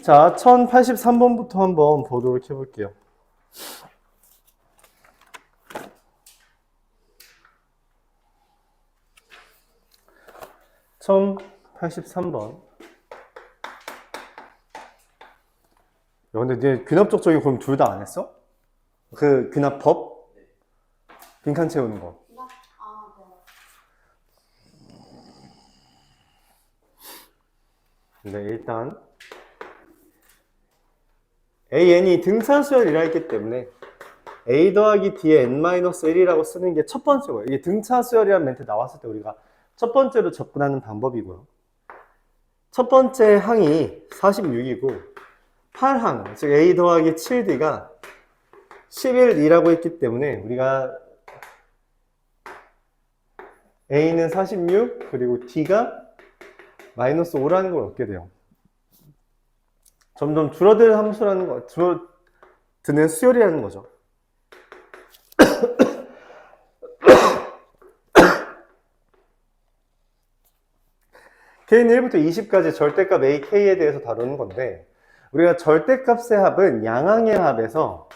자, 1083번부터 한번 보도록 해볼게요. 처음 83번. 근데 네 귀납적 적용 그럼 둘 다 안 했어? 그 귀납법? 빈칸 채우는 거. 네, 일단 AN이 등차수열이라 했기 때문에 A 더하기 D의 N-1이라고 쓰는 게 첫 번째고요. 이게 등차수열이라는 멘트 나왔을 때 우리가 첫 번째로 접근하는 방법이고요. 첫 번째 항이 46이고 8항, 즉 A 더하기 7D가 11이라고 했기 때문에 우리가 A는 46 그리고 D가 마이너스 5라는 걸 얻게 돼요. 점점 줄어드는 함수라는 거, 줄어드는 수열이라는 거죠. K는 1부터 20까지 절대값 A, K에 대해서 다루는 건데 우리가 절대값의 합은 양항의 합에서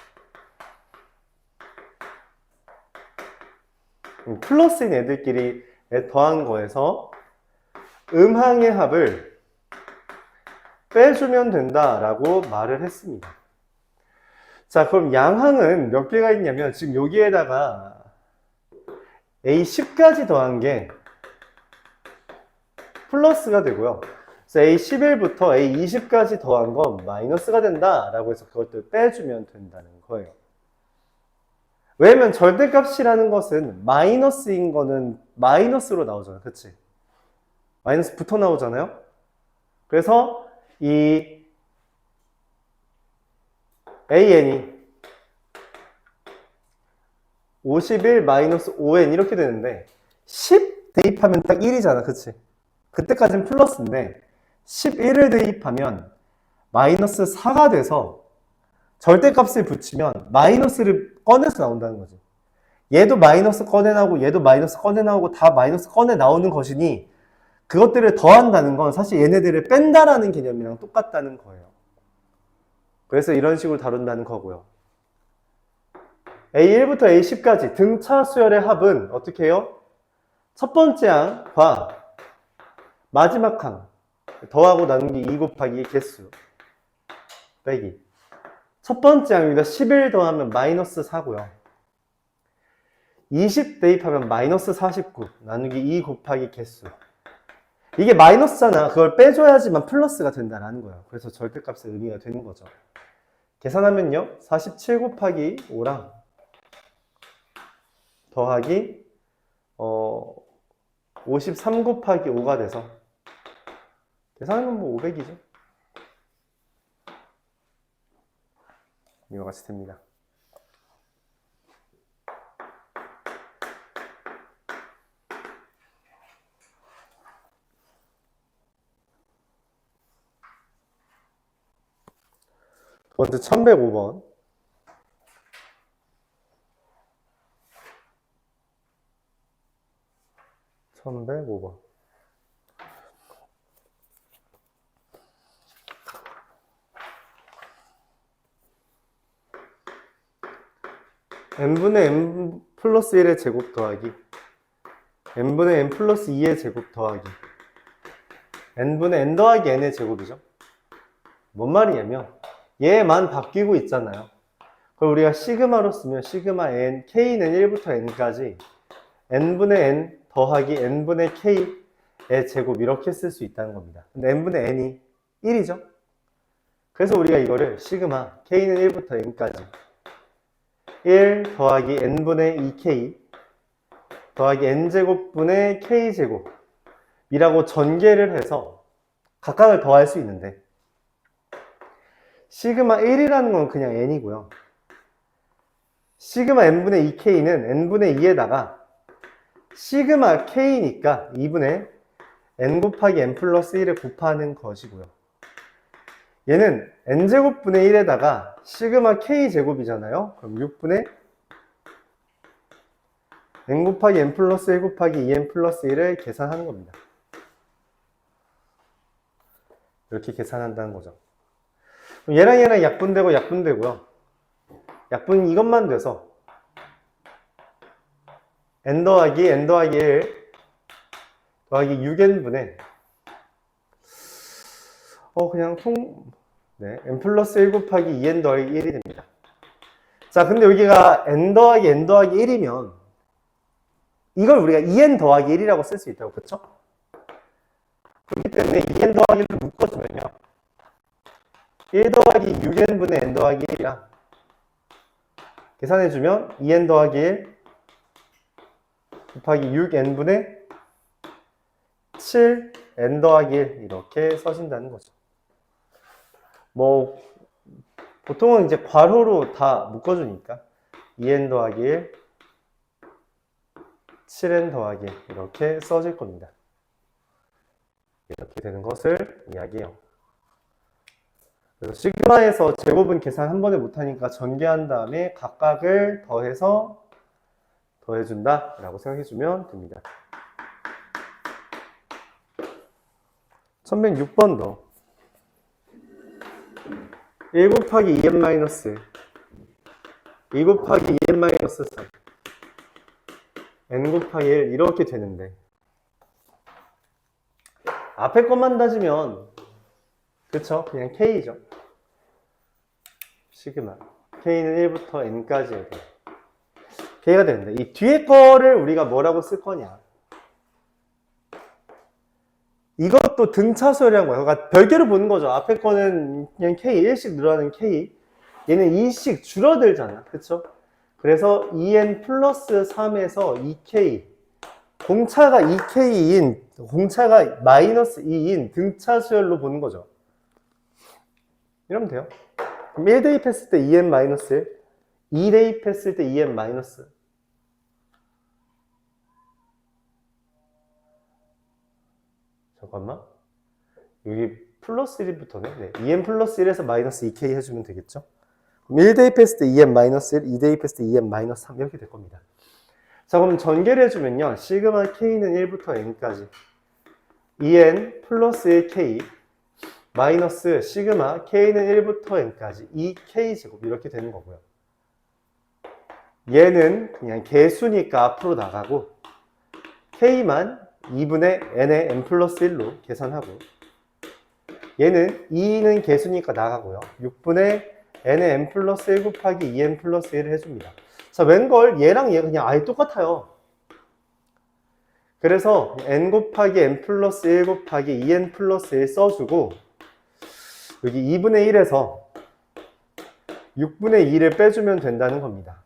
플러스인 애들끼리 더한 거에서 음항의 합을 빼주면 된다라고 말을 했습니다. 자, 그럼 양항은 몇 개가 있냐면 지금 여기에다가 A10까지 더한 게 플러스가 되고요. 그래서 A11부터 A20까지 더한 건 마이너스가 된다라고 해서 그것들 빼주면 된다는 거예요. 왜냐면 절대값이라는 것은 마이너스인 거는 마이너스로 나오잖아요. 그치? 마이너스 붙어 나오잖아요. 그래서 이 AN이 51 마이너스 5N 이렇게 되는데 10 대입하면 딱 1이잖아. 그치? 그때까지는 플러스인데 11을 대입하면 마이너스 4가 돼서 절대값을 붙이면 마이너스를 꺼내서 나온다는 거지. 얘도 마이너스 꺼내 나오고 얘도 마이너스 꺼내 나오고 다 마이너스 꺼내 나오는 것이니 그것들을 더한다는 건 사실 얘네들을 뺀다라는 개념이랑 똑같다는 거예요. 그래서 이런 식으로 다룬다는 거고요. A1부터 A10까지 등차 수열의 합은 어떻게 해요? 첫 번째 항과 마지막 항 더하고 나누기 2 곱하기 개수 빼기 첫 번째 항입니다. 11 더하면 마이너스 4고요. 20 대입하면 마이너스 49 나누기 2 곱하기 개수 이게 마이너스잖아. 그걸 빼줘야지만 플러스가 된다는 거예요. 그래서 절대값의 의미가 되는 거죠. 계산하면요 47 곱하기 5랑 더하기 53 곱하기 5가 돼서 계산하면 뭐 500이죠. 이와 같이 됩니다. 두 번째 1105번. n분의 n 플러스 1의 제곱 더하기 n분의 n 플러스 2의 제곱 더하기 n분의 n 더하기 n의 제곱이죠. 뭔 말이냐면 얘만 바뀌고 있잖아요. 그럼 우리가 시그마로 쓰면 시그마 n, k는 1부터 n까지 n분의 n 더하기 n분의 k의 제곱 이렇게 쓸 수 있다는 겁니다. 근데 n분의 n이 1이죠. 그래서 우리가 이거를 시그마 k는 1부터 n까지 1 더하기 n분의 2k 더하기 n제곱분의 k제곱 이라고 전개를 해서 각각을 더할 수 있는데 시그마 1이라는 건 그냥 n이고요. 시그마 n분의 2k는 n분의 2에다가 시그마 k니까 2분의 n 곱하기 n 플러스 1을 곱하는 것이고요. 얘는 n제곱분의 1에다가 시그마 k제곱이잖아요. 그럼 6분의 n 곱하기 n 플러스 1 곱하기 2n 플러스 1을 계산하는 겁니다. 이렇게 계산한다는 거죠. 그럼 얘랑 얘랑 약분되고 약분되고요. 약분이 이것만 돼서 n 더하기 1 더하기 6n분의 그냥 네, n 플러스 1 곱하기 2n 더하기 1이 됩니다. 자, 근데 여기가 n 더하기 1이면 이걸 우리가 2n 더하기 1이라고 쓸 수 있다고, 그쵸? 그렇기 때문에 2n 더하기 1을 묶어주면요. 1 더하기 6n분의 n 더하기 1이랑 계산해주면 2n 더하기 1 곱하기 6n분의 7n 더하기 1 이렇게 써진다는 거죠. 뭐 보통은 이제 괄호로 다 묶어주니까 2n 더하기 1 7n 더하기 1 이렇게 써질 겁니다. 이렇게 되는 것을 이야기해요. 그래서 시그마에서 제곱은 계산 한 번에 못하니까 전개한 다음에 각각을 더해서 더해준다 라고 생각해주면 됩니다. 1106번도 1 곱하기 2n 마이너스 2 곱하기 2n 마이너스 3 n 곱하기 1 이렇게 되는데 앞에 것만 따지면 그쵸? 그냥 k죠. 시그마 k는 1부터 n까지에 대해 k가 되는데 이 뒤에 거를 우리가 뭐라고 쓸 거냐, 이것도 등차수열이란 거예요. 그러니까 별개로 보는 거죠. 앞에 거는 그냥 k 1씩 늘어나는 k, 얘는 2씩 줄어들잖아, 그쵸? 그래서 2n 플러스 3에서 2k, 공차가 2k인, 공차가 마이너스 2인 등차수열로 보는 거죠. 이러면 돼요. 그럼 1 대입했을 때 2n 마이너스 1, 2 대입했을 때 2n 마이너스. 잠깐만. 여기 플러스 1부터네. 네. 2n 플러스 1에서 마이너스 2k 해주면 되겠죠? 그럼 1 대입했을 때 2n 마이너스 1, 2 대입했을 때 2n 마이너스 3 이렇게 될 겁니다. 자, 그럼 전개를 해주면요. 시그마 k는 1부터 n까지 2n 플러스 1k 마이너스 시그마 k는 1부터 n까지 2k제곱 이렇게 되는 거고요. 얘는 그냥 개수니까 앞으로 나가고 k만 2분의 n의 n 플러스 1로 계산하고 얘는 2는 개수니까 나가고요. 6분의 n의 n 플러스 1 곱하기 2n 플러스 1을 해줍니다. 자, 웬걸 얘랑 얘 그냥 아예 똑같아요. 그래서 n 곱하기 n 플러스 1 곱하기 2n 플러스 1 써주고 여기 2분의 1에서 6분의 2를 빼주면 된다는 겁니다.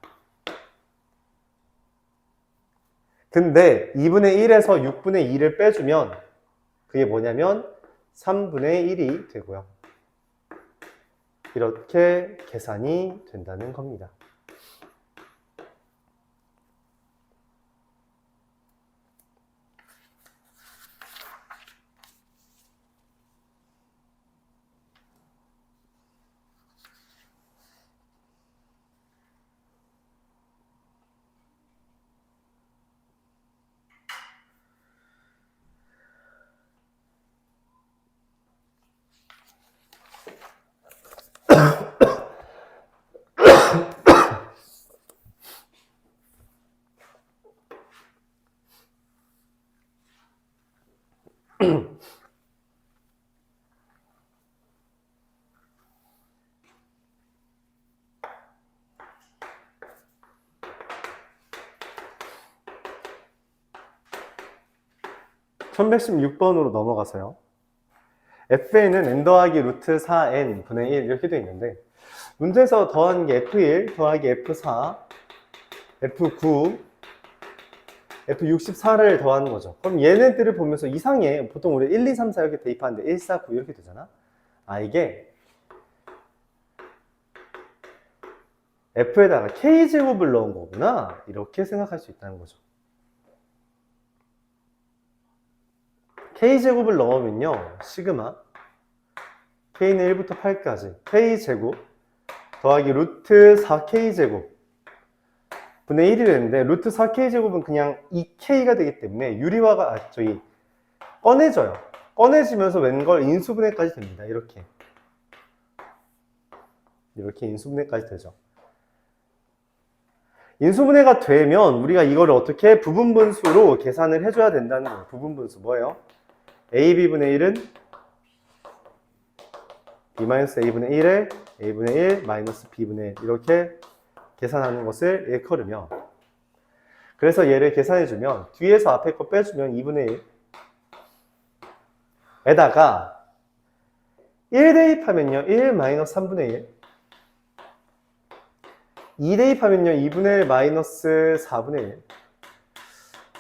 근데 2분의 1에서 6분의 2를 빼주면 그게 뭐냐면 3분의 1이 되고요. 이렇게 계산이 된다는 겁니다. (1116번으로) 넘어가서요. fn은 n 더하기 루트 4n 분의 1 이렇게 되어 있는데 문제에서 더한 게 f1 더하기 f4 f9 f64를 더하는 거죠. 그럼 얘네들을 보면서 이상해. 보통 우리 1, 2, 3, 4 이렇게 대입하는데 1, 4, 9 이렇게 되잖아. 아, 이게 f에다가 k제곱을 넣은 거구나 이렇게 생각할 수 있다는 거죠. k제곱을 넣으면요 시그마 k는 1부터 8까지 k제곱 더하기 루트 4k제곱 분의 1이 되는데 루트 4k제곱은 그냥 2k가 되기 때문에 유리화가 꺼내져요. 꺼내지면서 웬걸 인수분해까지 됩니다. 이렇게 인수분해까지 되죠. 인수분해가 되면 우리가 이거를 어떻게 부분분수로 계산을 해줘야 된다는 거예요. 부분분수 뭐예요? AB분의 1은 B-A분의 1에 A분의 1 마이너스 B분의 1 이렇게 계산하는 것을 일컬으며, 그래서 얘를 계산해주면 뒤에서 앞에 거 빼주면 2분의 1 에다가 1 대입하면요 1 마이너스 3분의 1, 2 대입하면요 2분의 1 마이너스 4분의 1,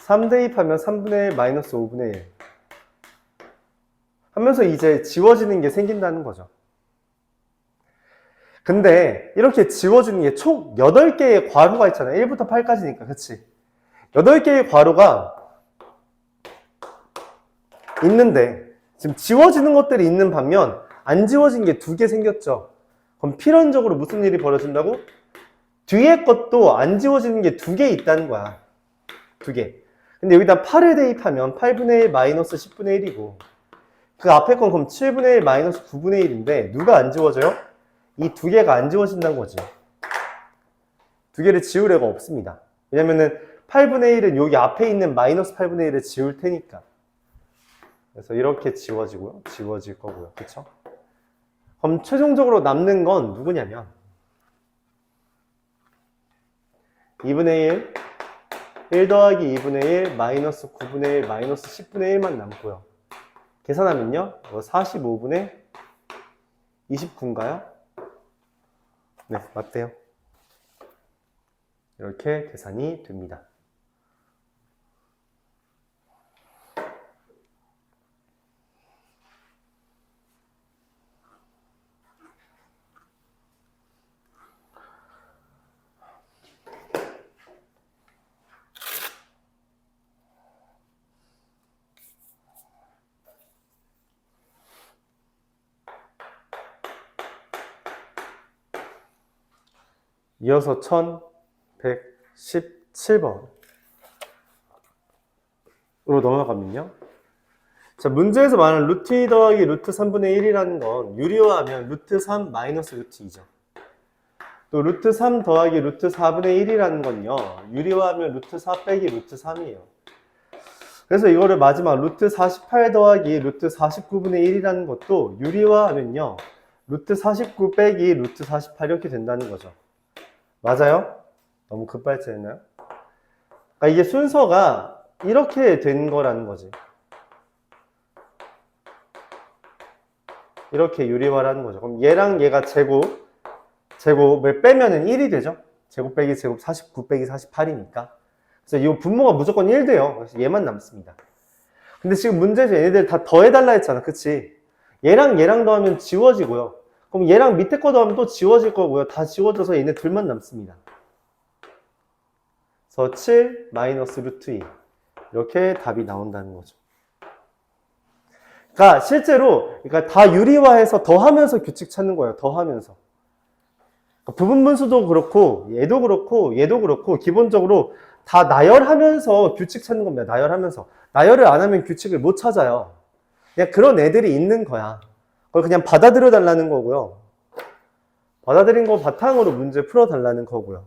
3 대입하면 3분의 1 마이너스 5분의 1 하면서 이제 지워지는 게 생긴다는 거죠. 근데 이렇게 지워지는 게 총 8개의 괄호가 있잖아요. 1부터 8까지니까 그치? 8개의 괄호가 있는데 지금 지워지는 것들이 있는 반면 안 지워진 게 2개 생겼죠. 그럼 필연적으로 무슨 일이 벌어진다고? 뒤에 것도 안 지워지는 게 2개 있다는 거야. 2개. 근데 여기다 8을 대입하면 8분의 1 마이너스 10분의 1이고 그 앞에 건 그럼 7분의 1 마이너스 9분의 1인데 누가 안 지워져요? 이 2개가 안 지워진다는 거지. 2개를 지울 애가 없습니다. 왜냐면은 8분의 1은 여기 앞에 있는 마이너스 8분의 1을 지울 테니까. 그래서 이렇게 지워지고요. 지워질 거고요. 그쵸? 그럼 최종적으로 남는 건 누구냐면 2분의 1 더하기 2분의 1 마이너스 9분의 1 마이너스 10분의 1만 남고요. 계산하면요 45분의 29인가요? 네, 맞대요. 이렇게 계산이 됩니다. 이어서 1117번으로 넘어가면요. 자, 문제에서 말하는 루트 2 더하기 루트 3분의 1이라는 건 유리화하면 루트 3 마이너스 루트 2죠. 또 루트 3 더하기 루트 4분의 1이라는 건요. 유리화하면 루트 4 빼기 루트 3이에요. 그래서 이거를 마지막 루트 48 더하기 루트 49분의 1이라는 것도 유리화하면요. 루트 49 빼기 루트 48 이렇게 된다는 거죠. 맞아요? 너무 급발진했나요? 그러니까 이게 순서가 이렇게 된 거라는 거지. 이렇게 유리화라는 거죠. 그럼 얘랑 얘가 제곱을 빼면은 1이 되죠? 제곱 빼기 제곱 49 빼기 48이니까. 그래서 이 분모가 무조건 1 돼요. 그래서 얘만 남습니다. 근데 지금 문제에서 얘네들 다 더해달라 했잖아. 그치? 얘랑 얘랑 더하면 지워지고요. 그럼 얘랑 밑에 거 더하면 또 지워질 거고요. 다 지워져서 얘네 둘만 남습니다. 그래서 7 마이너스 루트 2 이렇게 답이 나온다는 거죠. 그러니까 실제로 다 유리화해서 더하면서 규칙 찾는 거예요. 더하면서. 그러니까 부분분수도 그렇고 얘도 그렇고 얘도 그렇고 기본적으로 다 나열하면서 규칙 찾는 겁니다. 나열하면서. 나열을 안 하면 규칙을 못 찾아요. 그냥 그런 애들이 있는 거야. 그걸 그냥 받아들여 달라는 거고요. 받아들인 거 바탕으로 문제 풀어 달라는 거고요.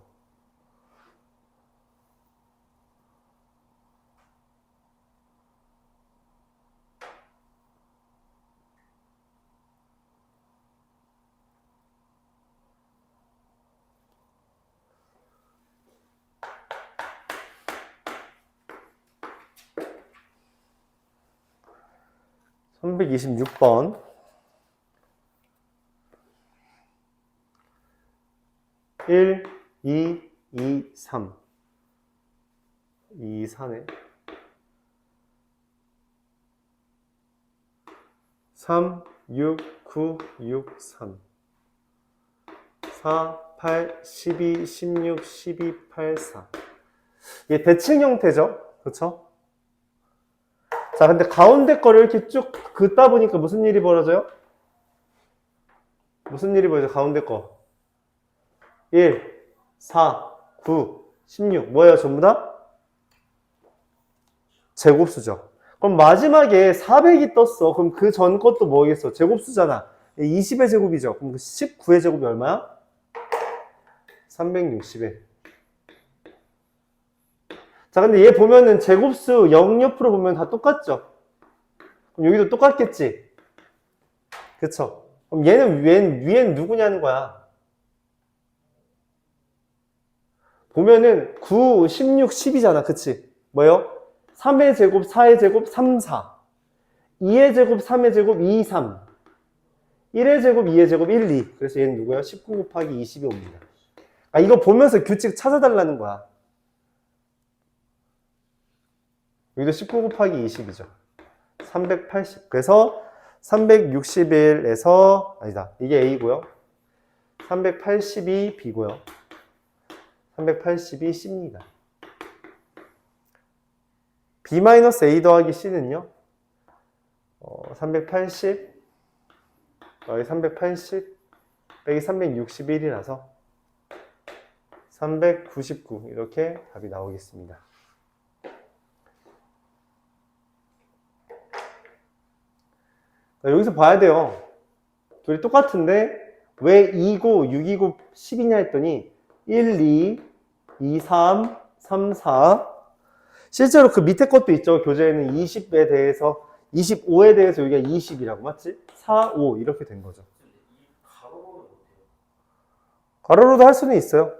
(326번) 1, 2, 2, 3 2, 4네 3, 6, 9, 6, 3 4, 8, 12, 16, 12, 8, 4 이게 대칭 형태죠? 그렇죠? 자, 근데 가운데 거를 이렇게 쭉 긋다 보니까 무슨 일이 벌어져요? 무슨 일이 벌어져? 가운데 거 1, 4, 9, 16 뭐예요? 전부 다? 제곱수죠. 그럼 마지막에 400이 떴어. 그럼 그 전 것도 뭐겠어? 제곱수잖아. 20의 제곱이죠. 그럼 19의 제곱이 얼마야? 360에. 자, 근데 얘 보면은 제곱수 0 옆으로 보면 다 똑같죠? 그럼 여기도 똑같겠지? 그쵸? 그럼 얘는 위엔 누구냐는 거야. 보면은 9, 16, 10이잖아. 그치? 뭐요? 3의 제곱, 4의 제곱, 3, 4. 2의 제곱, 3의 제곱, 2, 3. 1의 제곱, 2의 제곱, 1, 2. 그래서 얘는 누구야? 19 곱하기 20이 옵니다. 아, 이거 보면서 규칙 찾아달라는 거야. 여기도 19 곱하기 20이죠. 380. 그래서 361에서, 아니다. 이게 A고요. 382 B고요. 382 C입니다. B-A 더하기 C는요. 380 여기 380 빼기 361이라서 399 이렇게 답이 나오겠습니다. 여기서 봐야 돼요. 둘이 똑같은데 왜 2고 6이고 10이냐 했더니 1, 2, 2, 3, 3, 4 실제로 그 밑에 것도 있죠. 교재에는 20에 대해서 25에 대해서 여기가 20이라고 맞지? 4, 5 이렇게 된 거죠. 가로로도 할 수는 있어요.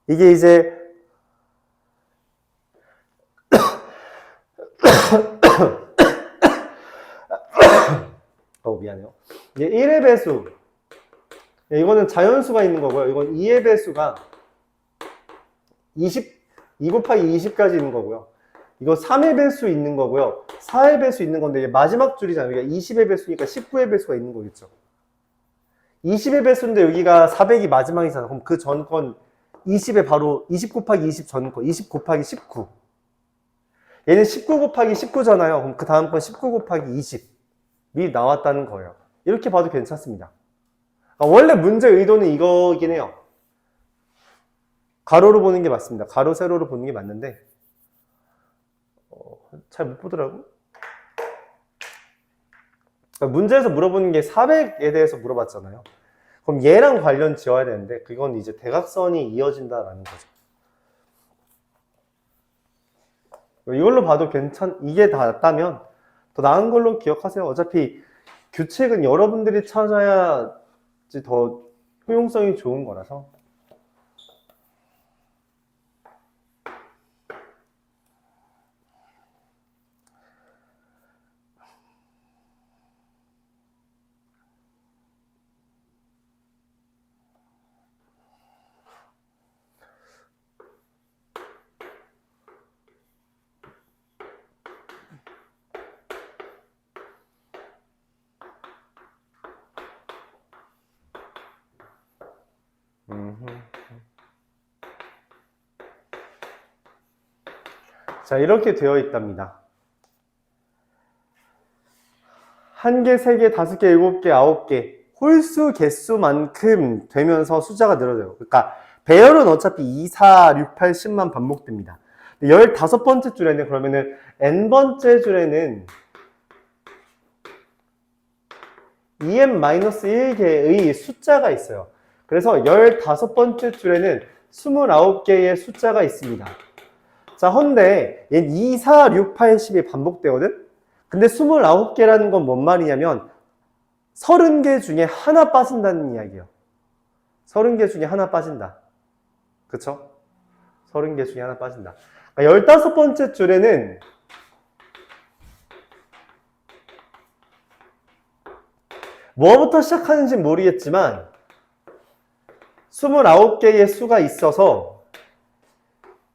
이게 이제 미안해요. 이게 1의 배수 이거는 자연수가 있는 거고요. 이건 2의 배수가 2 곱하기 20까지 있는 거고요. 이거 3의 배수 있는 거고요. 4의 배수 있는 건데 이게 마지막 줄이잖아요. 여기가 20의 배수니까 19의 배수가 있는 거겠죠. 20의 배수인데 여기가 400이 마지막이잖아. 그럼 그 전 건 20에 바로 20 곱하기 20 전 거, 20 곱하기 19. 얘는 19 곱하기 19잖아요. 그럼 그 다음 건 19 곱하기 20이 나왔다는 거예요. 이렇게 봐도 괜찮습니다. 원래 문제 의도는 이거긴 해요. 가로로 보는 게 맞습니다. 가로, 세로로 보는 게 맞는데 잘 못 보더라고. 문제에서 물어보는 게 400에 대해서 물어봤잖아요. 그럼 얘랑 관련 지어야 되는데 그건 이제 대각선이 이어진다라는 거죠. 이걸로 봐도 이게 다 낫다면 더 나은 걸로 기억하세요. 어차피 규칙은 여러분들이 찾아야지 더 효용성이 좋은 거라서. 자, 이렇게 되어 있답니다. 1개, 3개, 5개, 7개, 9개 홀수 개수만큼 되면서 숫자가 늘어져요. 그러니까 배열은 어차피 2, 4, 6, 8, 10만 반복됩니다. 15번째 줄에는 그러면은 n번째 줄에는 2n-1개의 숫자가 있어요. 그래서 15번째 줄에는 29개의 숫자가 있습니다. 자, 헌데 얘는 2, 4, 6, 8, 10이 반복되거든? 근데 29개라는 건 뭔 말이냐면 30개 중에 하나 빠진다는 이야기예요. 30개 중에 하나 빠진다. 그쵸? 30개 중에 하나 빠진다. 그러니까 15번째 줄에는 뭐부터 시작하는지 모르겠지만 29개의 수가 있어서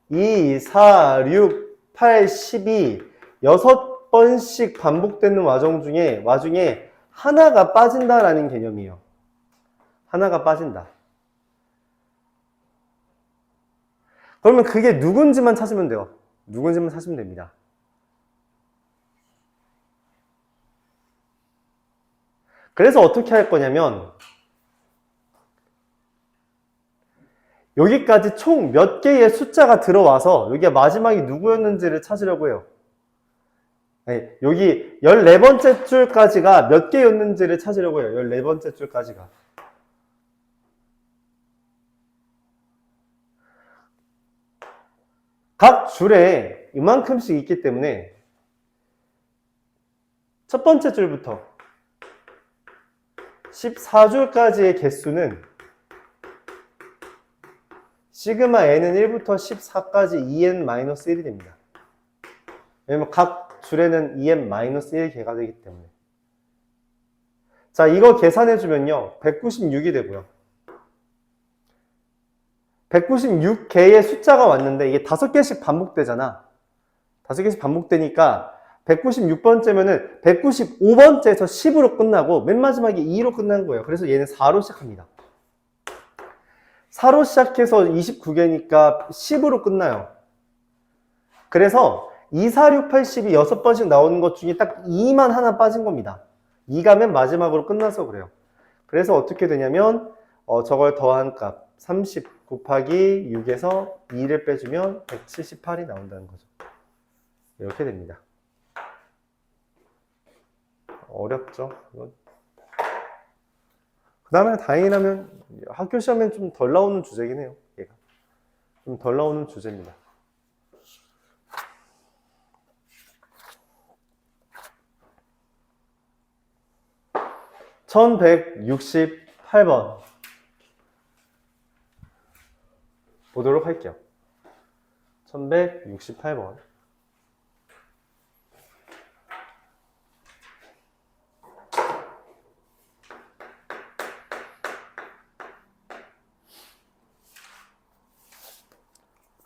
2, 4, 6, 8, 12 6번씩 반복되는 와중에 하나가 빠진다라는 개념이에요. 하나가 빠진다. 그러면 그게 누군지만 찾으면 돼요. 누군지만 찾으면 됩니다. 그래서 어떻게 할 거냐면 여기까지 총 몇 개의 숫자가 들어와서 여기가 마지막이 누구였는지를 찾으려고 해요. 아니, 여기 14번째 줄까지가 몇 개였는지를 찾으려고요. 14번째 줄까지가. 각 줄에 이만큼씩 있기 때문에 첫 번째 줄부터 14줄까지의 개수는 시그마 n은 1부터 14까지 2n-1이 됩니다. 왜냐면 각 줄에는 2n-1 개가 되기 때문에. 자, 이거 계산해주면요. 196이 되고요. 196개의 숫자가 왔는데 이게 5개씩 반복되잖아. 5개씩 반복되니까 196번째면은 195번째에서 10으로 끝나고 맨 마지막에 2로 끝난 거예요. 그래서 얘는 4로 시작합니다. 4로 시작해서 29개니까 10으로 끝나요. 그래서 2, 4, 6, 8, 10이 6번씩 나오는 것 중에 딱 2만 하나 빠진 겁니다. 2가 맨 마지막으로 끝나서 그래요. 그래서 어떻게 되냐면 저걸 더한 값 30 곱하기 6에서 2를 빼주면 178이 나온다는 거죠. 이렇게 됩니다. 어렵죠? 그 다음에 다행이라면 학교 시험엔 좀 덜 나오는 주제긴 해요. 얘가 좀 덜 나오는 주제입니다. (1168번) 보도록 할게요. 1168번.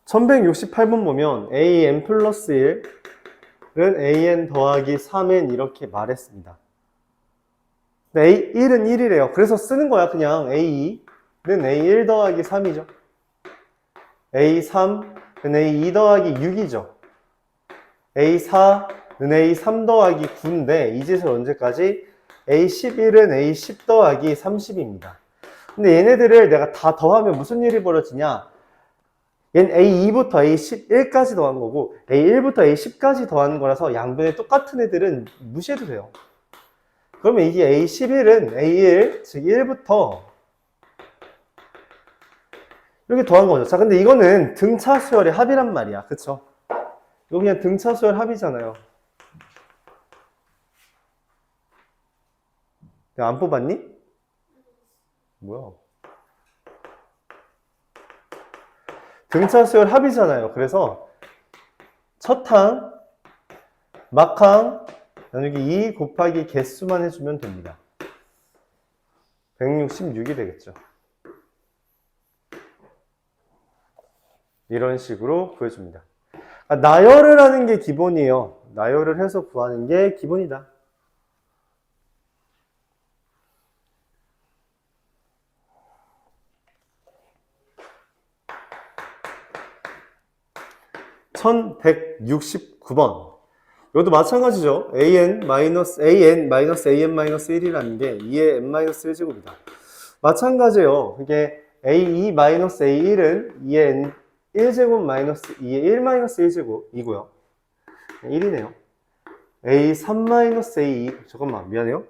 (1168번) 보면 an 플러스 1은 an 더하기 3n 이렇게 말했습니다. 근데 A1은 1이래요. 그래서 쓰는 거야. 그냥 A2는 A1 더하기 3이죠. A3은 A2 더하기 6이죠. A4는 A3 더하기 9인데 이 짓을 언제까지? A11은 A10 더하기 30입니다. 근데 얘네들을 내가 다 더하면 무슨 일이 벌어지냐? 얘는 A2부터 A11까지 더한 거고 A1부터 A10까지 더하는 거라서 양변에 똑같은 애들은 무시해도 돼요. 그러면 이게 A11은 A1, 즉 1부터 이렇게 더한 거죠. 자, 근데 이거는 등차 수열의 합이란 말이야. 그쵸? 이거 그냥 등차 수열 합이잖아요. 내가 안 뽑았니? 뭐야? 등차 수열 합이잖아요. 그래서 첫 항, 막항, 나누기 2 곱하기 개수만 해주면 됩니다. 166이 되겠죠. 이런 식으로 구해줍니다. 나열을 하는 게 기본이에요. 나열을 해서 구하는 게 기본이다. (1169번) 이것도 마찬가지죠. an-an-1이라는 게 2의 n-1제곱이다. 마찬가지예요. 이게 a2-a1은 2의 n1제곱 마이너스 2의 1-1제곱이고요. 1이네요. a3-a2 잠깐만 미안해요.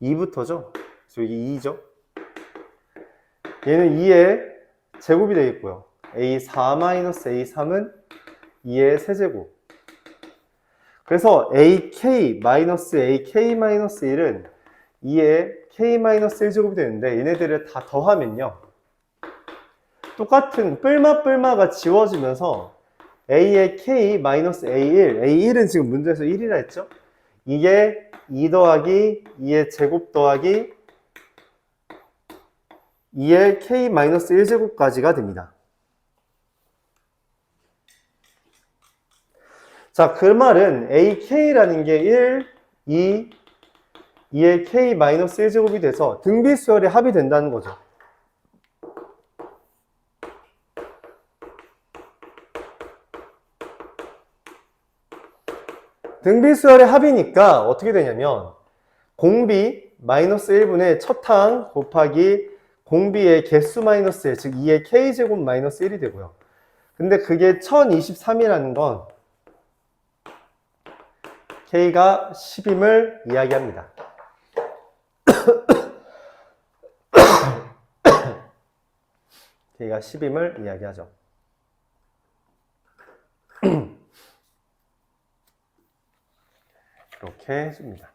2부터죠. 여기 2죠. 얘는 2의 제곱이 되겠고요. a4-a3은 2의 세제곱. 그래서 ak-ak-1은 2의 k-1제곱이 되는데 얘네들을 다 더하면요. 똑같은 뿔마가 지워지면서 a의 k-a1, a1은 지금 문제에서 1이라 했죠? 이게 2 더하기 2의 제곱 더하기 2의 k-1제곱까지가 됩니다. 자, 그 말은 ak라는 게 1, 2, 2의 k-1제곱이 돼서 등비수열의 합이 된다는 거죠. 등비수열의 합이니까 어떻게 되냐면 공비 마이너스 1분의 첫 항 곱하기 공비의 개수 마이너스 1, 즉 2의 k제곱 마이너스 1이 되고요. 근데 그게 1023이라는 건 K가 10임을 이야기합니다. K가 10임을 이야기하죠. 이렇게 해줍니다.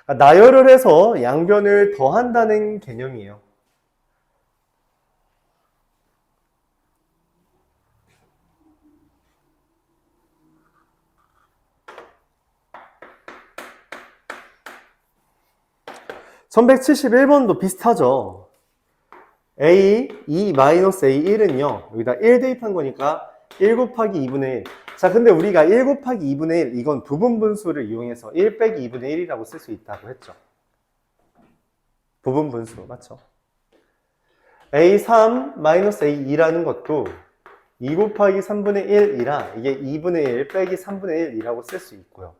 나열을 해서 양변을 더한다는 개념이에요. (1171번도) 비슷하죠. A, 2, A1은요, 여기다 1 대입한 거니까 1 곱하기 2분의 1. 자, 근데 우리가 1 곱하기 2분의 1, 이건 부분분수를 이용해서 1 빼기 2분의 1이라고 쓸 수 있다고 했죠. 부분분수, 맞죠? A3 A2라는 것도 2 곱하기 3분의 1이라 이게 2분의 1 빼기 3분의 1이라고 쓸 수 있고요.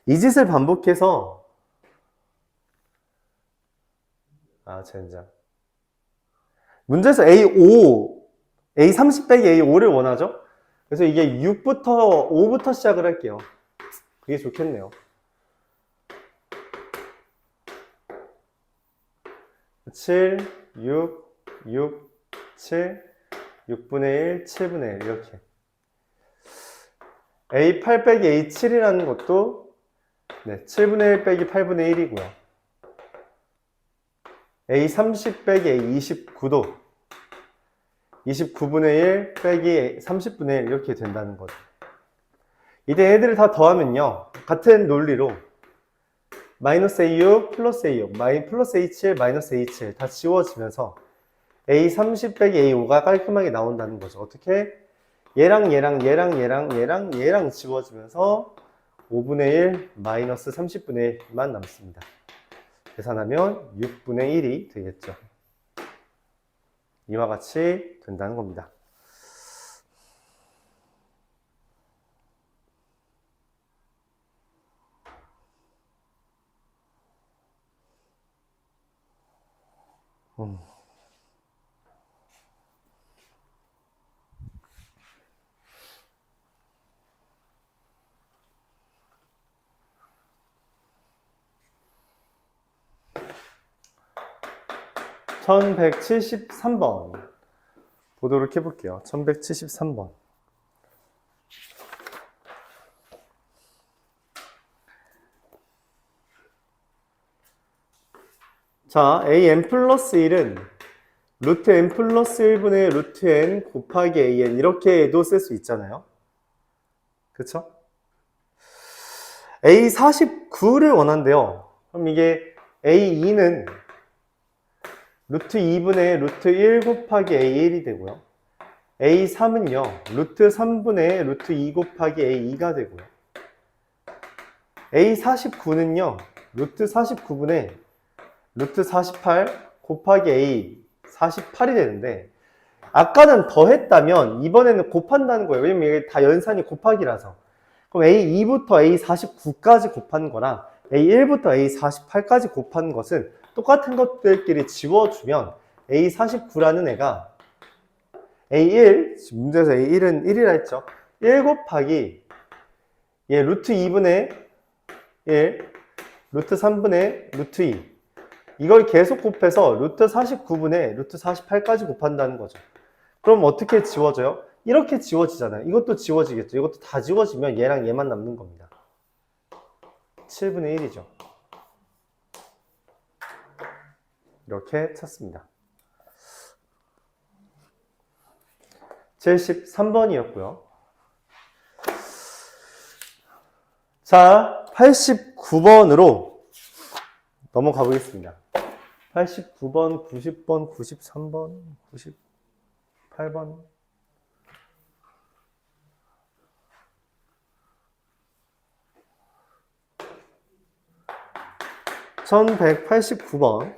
이 짓을 반복해서 젠장. 문제에서 A30 빼기 A5를 원하죠? 그래서 이게 6부터 5부터 시작을 할게요. 그게 좋겠네요. 7, 6, 6, 7, 6분의 1, 7분의 1 이렇게. A8 빼기 A7이라는 것도 7분의 1 빼기 8분의 1이고요. A30 빼기 A29도 29분의 1 빼기 30분의 1 이렇게 된다는 거죠. 이때 애들을 다 더하면요, 같은 논리로 마이너스 A6 플러스 A6 플러스 A7 마이너스 A7 다 지워지면서 A30 빼기 A5가 깔끔하게 나온다는 거죠. 어떻게? 얘랑 지워지면서 5분의 1 마이너스 30분의 1만 남습니다. 계산하면 6분의 1이 되겠죠. 이와 같이 된다는 겁니다. (1173번) 보도록 해볼게요. 1173번. 자, an 플러스 1은 루트 n 플러스 1분의 루트 n 곱하기 an 이렇게도 쓸 수 있잖아요. 그쵸? A49를 원한대요. 그럼 이게 A2는 루트 2분의 루트 1 곱하기 A1이 되고요. A3은요, 루트 3분의 루트 2 곱하기 A2가 되고요. A49는요, 루트 49분의 루트 48 곱하기 A 48이 되는데, 아까는 더했다면 이번에는 곱한다는 거예요. 왜냐면 이게 다 연산이 곱하기라서. 그럼 A2부터 A49까지 곱한 거랑 A1부터 A48까지 곱한 것은 똑같은 것들끼리 지워주면 A49라는 애가 A1, 문제에서 A1은 1이라 했죠. 1 곱하기 얘 루트 2분의 1, 루트 3분의 루트 2 이걸 계속 곱해서 루트 49분의 루트 48까지 곱한다는 거죠. 그럼 어떻게 지워져요? 이렇게 지워지잖아요. 이것도 지워지겠죠. 이것도 다 지워지면 얘랑 얘만 남는 겁니다. 7분의 1이죠. 이렇게 찾습니다. 73번이었고요. 자, 89번으로 넘어가 보겠습니다. 89번, 90번, 93번, 98번. (1189번)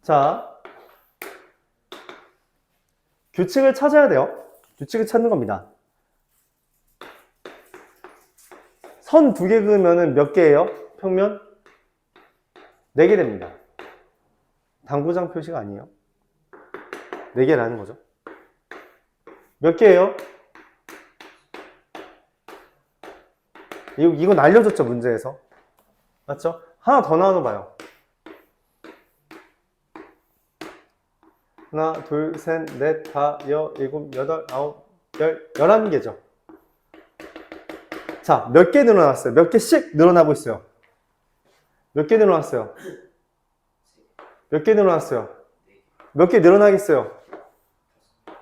자, 규칙을 찾아야 돼요. 규칙을 찾는 겁니다. 선 2개 그으면 몇 개예요? 평면? 4개 됩니다. 당구장 표시가 아니에요. 4개라는 거죠. 몇 개예요? 이건 알려줬죠, 문제에서. 맞죠? 하나 더 나눠봐요. 하나, 둘, 셋, 넷, 다, 일곱, 여덟, 아홉, 11개죠. 자, 몇 개 늘어났어요? 몇 개씩 늘어나고 있어요? 몇 개 늘어났어요? 몇 개 늘어났어요? 몇 개 늘어나겠어요?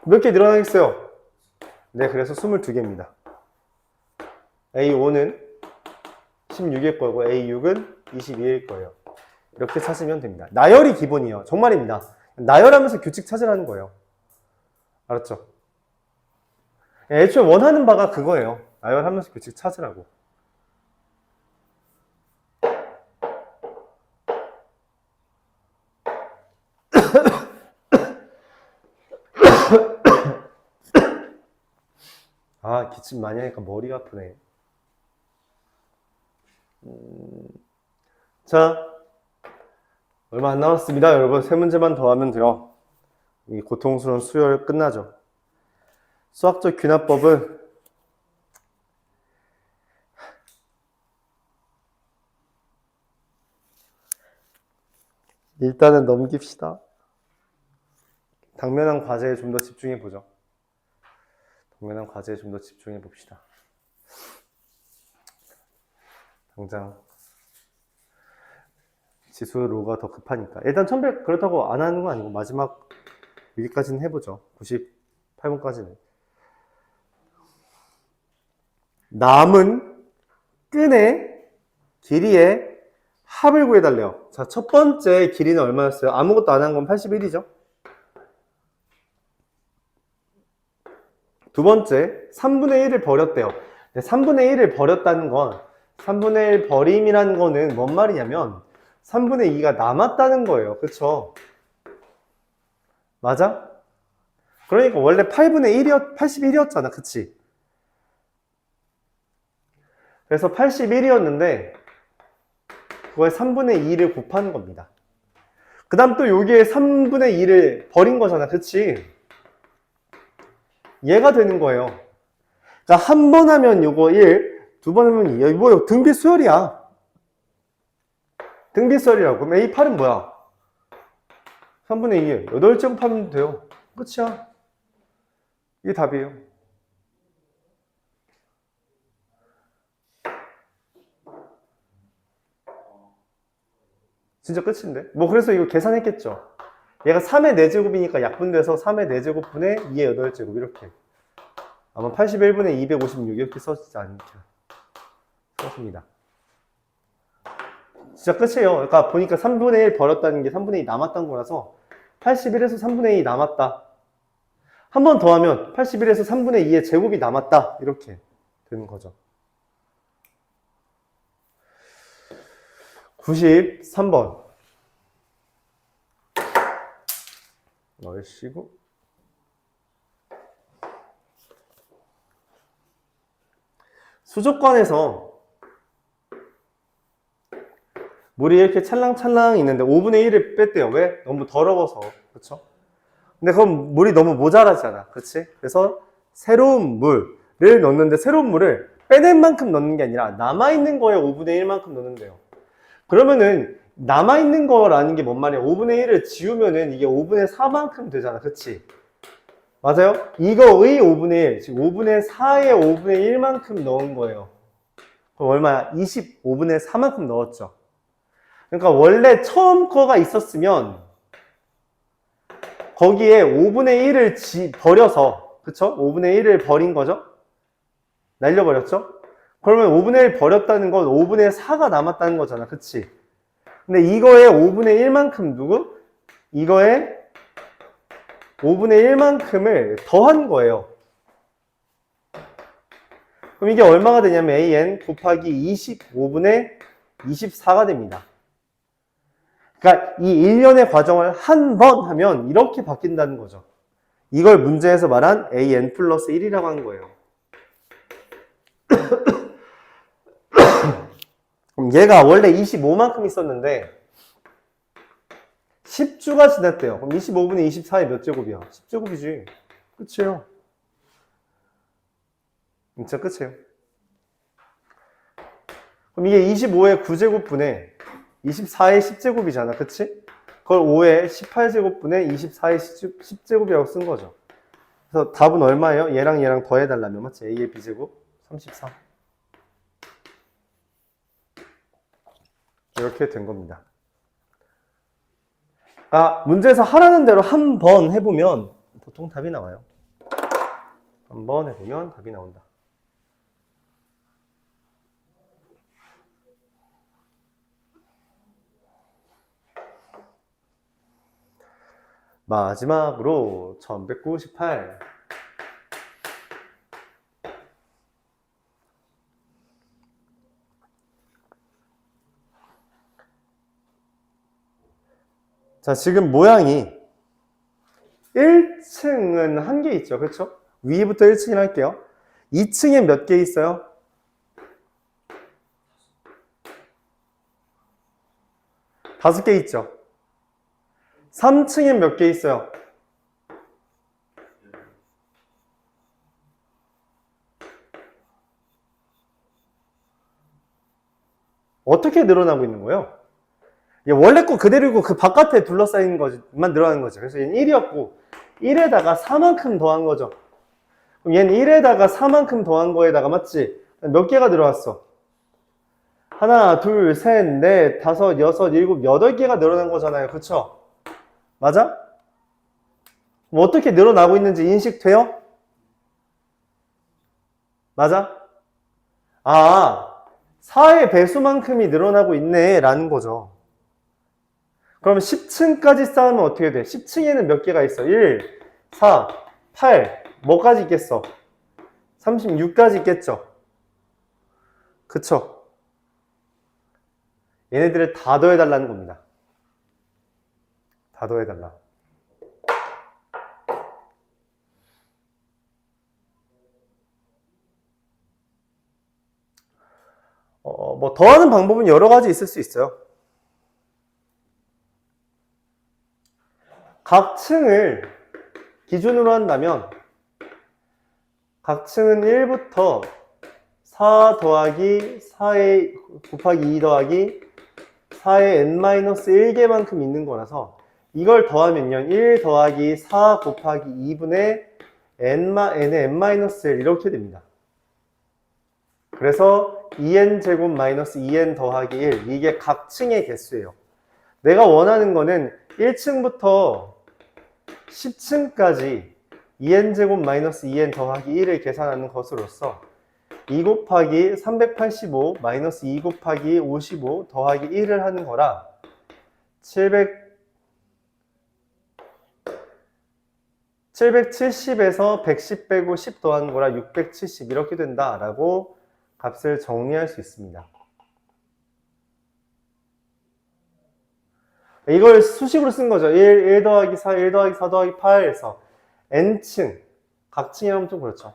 몇 개 늘어나겠어요? 네, 그래서 22개입니다. A5는 16일 거고 A6은 22일 거예요. 이렇게 찾으면 됩니다. 나열이 기본이에요. 정말입니다. 나열하면서 규칙 찾으라는 거예요. 알았죠? 애초에 원하는 바가 그거예요. 나열하면서 규칙 찾으라고. 아, 기침 많이 하니까 머리가 아프네. 자, 얼마 안 남았습니다. 여러분, 세 문제만 더 하면 돼요. 이 고통스러운 수열 끝나죠. 수학적 귀납법은 일단은 넘깁시다. 당면한 과제에 좀 더 집중해 보죠. 당면한 과제에 좀 더 집중해 봅시다. 당장 지수로가 더 급하니까. 일단 1100 그렇다고 안 하는 건 아니고 마지막 여기까지는 해보죠. 98번까지는. 남은 끈의 길이의 합을 구해달래요. 자, 첫 번째 길이는 얼마였어요? 아무것도 안 한 건 81이죠. 두 번째, 3분의 1을 버렸대요. 3분의 1을 버렸다는 건 3분의 1 버림이라는 거는 뭔 말이냐면 3분의 2가 남았다는 거예요. 그쵸? 맞아? 그러니까 원래 81이었잖아. 그치? 그래서 81이었는데 그거에 3분의 2를 곱하는 겁니다. 그 다음 또 여기에 3분의 2를 버린 거잖아. 그치? 얘가 되는 거예요. 그러니까 한 번 하면 요거 1, 두 번 하면 2. 뭐요? 등비수열이야. 등비수열이라고. 그럼 A8은 뭐야? 3분의 2에 8제곱 하면 돼요. 끝이야. 이게 답이에요. 진짜 끝인데? 뭐 그래서 이거 계산했겠죠. 얘가 3의 4제곱이니까 약분돼서 3의 4제곱분의 2의 8제곱 이렇게. 아마 81분의 256 이렇게 써지지 않을까 썼습니다. 진짜 끝이에요. 그러니까 보니까 3분의 1 버렸다는 게 3분의 2 남았던 거라서 81에서 3분의 2 남았다. 한 번 더 하면 81에서 3분의 2의 제곱이 남았다. 이렇게 되는 거죠. 93번. 얼씨구. 수족관에서 물이 이렇게 찰랑찰랑 있는데 5분의 1을 뺐대요. 왜? 너무 더러워서. 그쵸? 근데 그건 물이 너무 모자라잖아. 그치? 그래서 새로운 물을 넣는데 새로운 물을 빼낸 만큼 넣는 게 아니라 남아있는 거에 5분의 1만큼 넣는데요. 그러면은 남아있는 거라는 게 뭔 말이야? 5분의 1을 지우면은 이게 5분의 4만큼 되잖아. 그치? 맞아요? 이거의 5분의 1, 즉 5분의 4의 5분의 1만큼 넣은 거예요. 그럼 얼마야? 25분의 4만큼 넣었죠. 그러니까 원래 처음 거가 있었으면 거기에 5분의 1을 버려서, 그쵸? 5분의 1을 버린 거죠? 날려버렸죠? 그러면 5분의 1 버렸다는 건 5분의 4가 남았다는 거잖아. 그치? 근데 이거에 5분의 1만큼 누구? 이거에 5분의 1만큼을 더한 거예요. 그럼 이게 얼마가 되냐면 AN 곱하기 25분의 24가 됩니다. 그러니까 이 일련의 과정을 한 번 하면 이렇게 바뀐다는 거죠. 이걸 문제에서 말한 AN 플러스 1이라고 한 거예요. 그럼 얘가 원래 25만큼 있었는데 10주가 지났대요. 그럼 25분의 24의 몇 제곱이야? 10제곱이지. 끝이에요. 진짜 끝이에요. 그럼 이게 25의 9제곱분의 24의 10제곱이잖아. 그치? 그걸 5의 18제곱분의 24의 10제곱이라고 쓴 거죠. 그래서 답은 얼마예요? 얘랑 얘랑 더해달라면, 맞지? A의 B제곱 33. 이렇게 된 겁니다. 문제에서 하라는 대로 한 번 해보면 보통 답이 나와요. 한 번 해보면 답이 나온다. 마지막으로 1198. 자, 지금 모양이 1층은 한 개 있죠. 그렇죠? 위부터 1층이라 할게요. 2층에 몇 개 있어요? 5개 있죠. 3층엔 몇 개 있어요? 어떻게 늘어나고 있는 거예요? 원래 거 그대로고 그 바깥에 둘러싸인 것만 늘어나는 거죠. 그래서 얘는 1이었고 1에다가 4만큼 더한 거죠. 그럼 얘는 1에다가 4만큼 더한 거에다가 맞지? 몇 개가 들어왔어? 하나, 둘, 셋, 넷, 다섯, 여섯, 일곱, 8개가 늘어난 거잖아요. 그쵸? 맞아? 그럼 어떻게 늘어나고 있는지 인식돼요? 맞아? 4의 배수만큼이 늘어나고 있네 라는 거죠. 그럼 10층까지 쌓으면 어떻게 돼? 10층에는 몇 개가 있어? 1, 4, 8, 뭐까지 있겠어? 36까지 있겠죠? 그쵸? 얘네들을 다 더해달라는 겁니다. 다 더해달라. 뭐 더하는 방법은 여러 가지 있을 수 있어요. 각 층을 기준으로 한다면 각 층은 1부터 4 더하기 4의 곱하기 2 더하기 4의 n-1개만큼 있는 거라서 이걸 더하면요 1 더하기 4 곱하기 2분의 n의 n-1 이렇게 됩니다. 그래서 2n제곱 마이너스 2n 더하기 1 이게 각 층의 개수예요. 내가 원하는 거는 1층부터 10층까지 2n제곱 마이너스 2n 더하기 1을 계산하는 것으로서 2 곱하기 385 마이너스 2 곱하기 55 더하기 1을 하는 거라 770에서 110 빼고 10 더하는 거라 670 이렇게 된다라고 값을 정리할 수 있습니다. 이걸 수식으로 쓴 거죠. 1 더하기 4, 1 더하기 4 더하기 8에서 n층, 각 층이라면 좀 그렇죠.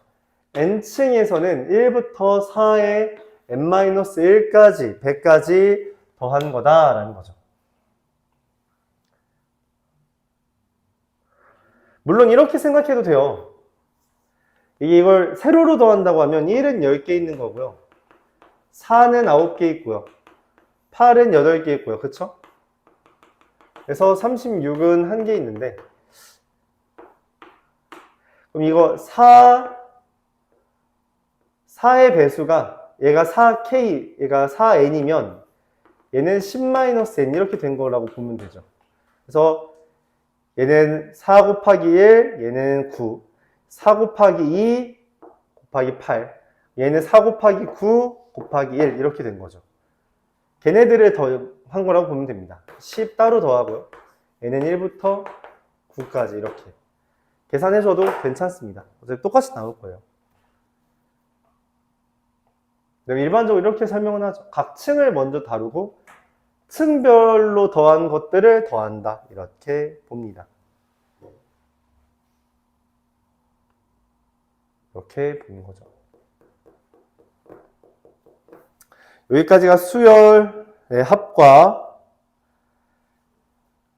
n층에서는 1부터 4의 n-1까지, 100까지 더한 거다라는 거죠. 물론 이렇게 생각해도 돼요. 이걸 세로로 더한다고 하면 1은 10개 있는 거고요. 4는 9개 있고요. 8은 8개 있고요. 그쵸? 그래서 36은 1개 있는데 그럼 이거 4의 배수가 얘가 4K, 얘가 4N이면 얘는 10-N 이렇게 된 거라고 보면 되죠. 그래서 얘는 4 곱하기 1, 얘는 9, 4 곱하기 2 곱하기 8, 얘는 4 곱하기 9 곱하기 1 이렇게 된 거죠. 걔네들을 더한 거라고 보면 됩니다. 10 따로 더하고요. 얘는 1부터 9까지 이렇게 계산해줘도 괜찮습니다. 어차피 똑같이 나올 거예요. 일반적으로 이렇게 설명을 하죠. 각 층을 먼저 다루고 층별로 더한 것들을 더한다. 이렇게 봅니다. 이렇게 보는 거죠. 여기까지가 수열의 합과